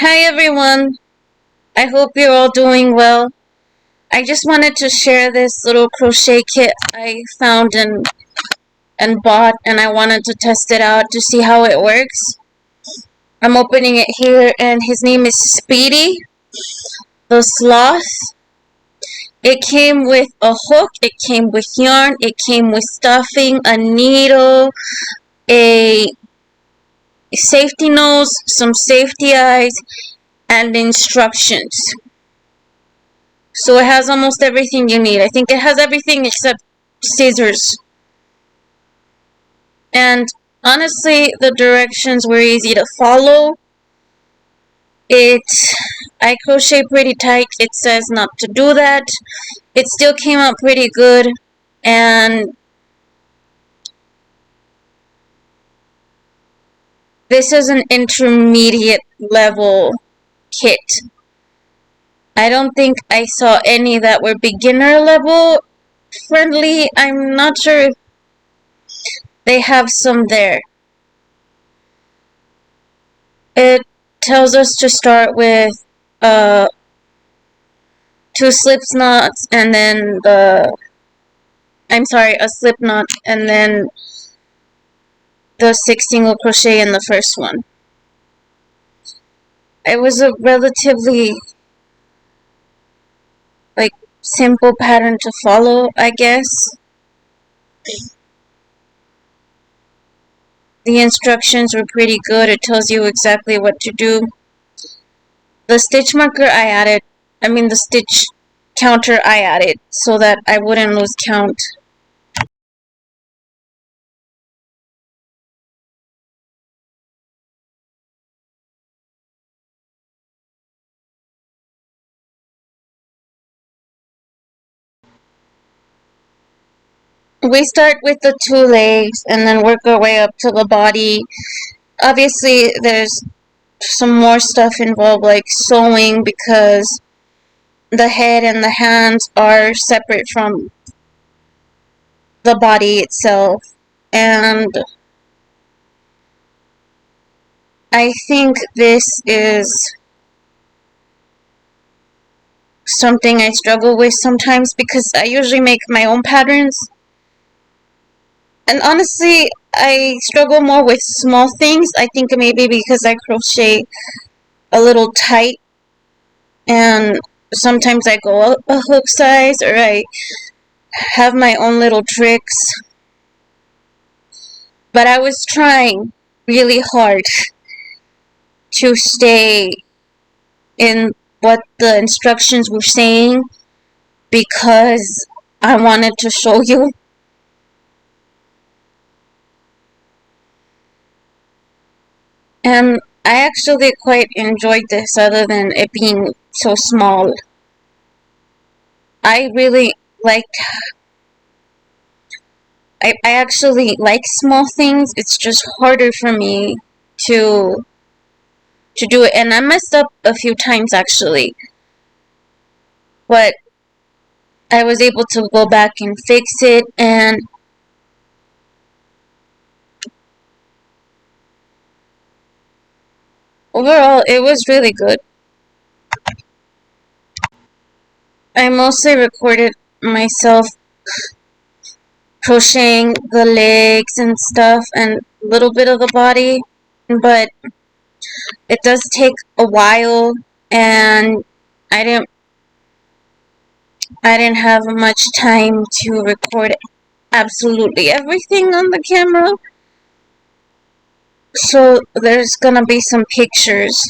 Hi everyone, I hope you're all doing well. I just wanted to share this little crochet kit I found and bought, and I wanted to test it out to see how it works. I'm opening it here, and his name is Speedy, the Sloth. It came with a hook, it came with yarn, it came with stuffing, a needle, a safety nose, some safety eyes, and instructions. So it has almost everything you need. I think it has everything except scissors. And honestly, the directions were easy to follow. I crochet pretty tight. It says not to do that. It still came out pretty good. And this is an intermediate level kit. I don't think I saw any that were beginner level friendly. I'm not sure if they have some there. It tells us to start with two slip knots and then a slip knot and then the 6 single crochet in the first one. It was a relatively simple pattern to follow, I guess. The instructions were pretty good. It tells you exactly what to do. The stitch marker the stitch counter I added so that I wouldn't lose count. We start with the two legs and then work our way up to the body. Obviously, there's some more stuff involved like sewing because the head and the hands are separate from the body itself. And I think this is something I struggle with sometimes because I usually make my own patterns. And honestly, I struggle more with small things. I think maybe because I crochet a little tight and sometimes I go up a hook size or I have my own little tricks. But I was trying really hard to stay in what the instructions were saying because I wanted to show you. And I actually quite enjoyed this other than it being so small. I really liked I actually like small things. It's just harder for me to do it, and I messed up a few times actually. But I was able to go back and fix it, and overall it was really good. I mostly recorded myself crocheting the legs and stuff and a little bit of the body, but it does take a while, and I didn't I didn't have much time to record absolutely everything on the camera. So there's gonna be some pictures.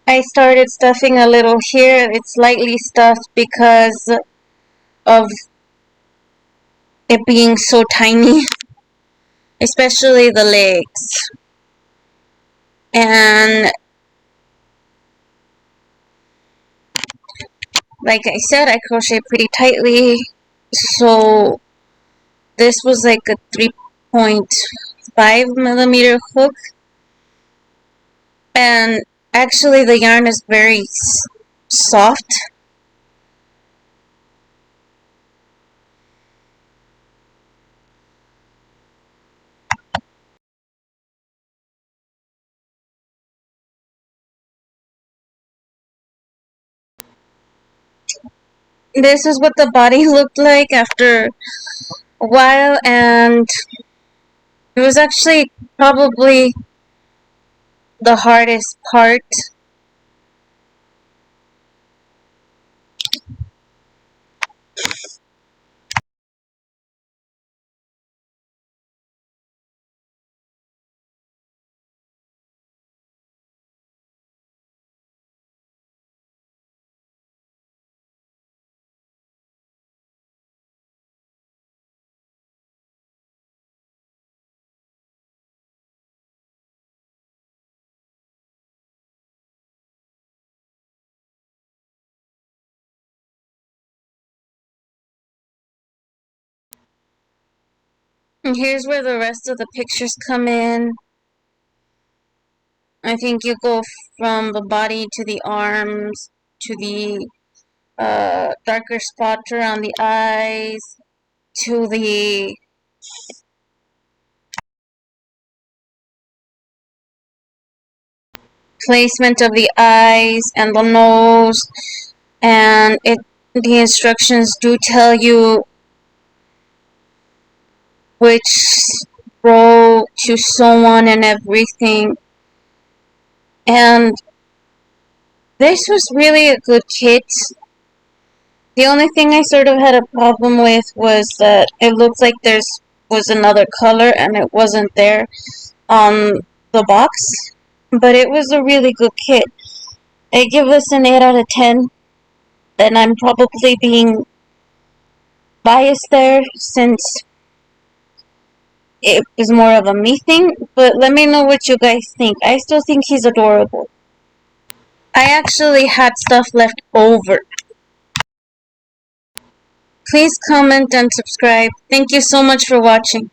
I started stuffing a little here. It's lightly stuffed because of it being so tiny, especially the legs. And like I said, I crochet pretty tightly, so this was like a 3.5 millimeter hook, and actually the yarn is very soft. This is what the body looked like after a while, and it was actually probably the hardest part. And here's where the rest of the pictures come in. I think you go from the body to the arms to the darker spots around the eyes to the placement of the eyes and the nose, and the instructions do tell you which row to sew on and everything. And this was really a good kit. The only thing I sort of had a problem with was that it looked like was another color and it wasn't there on the box. But it was a really good kit. I give this an 8 out of 10, and I'm probably being biased there since it is more of a me thing, but let me know what you guys think. I still think he's adorable. I actually had stuff left over. Please comment and subscribe. Thank you so much for watching.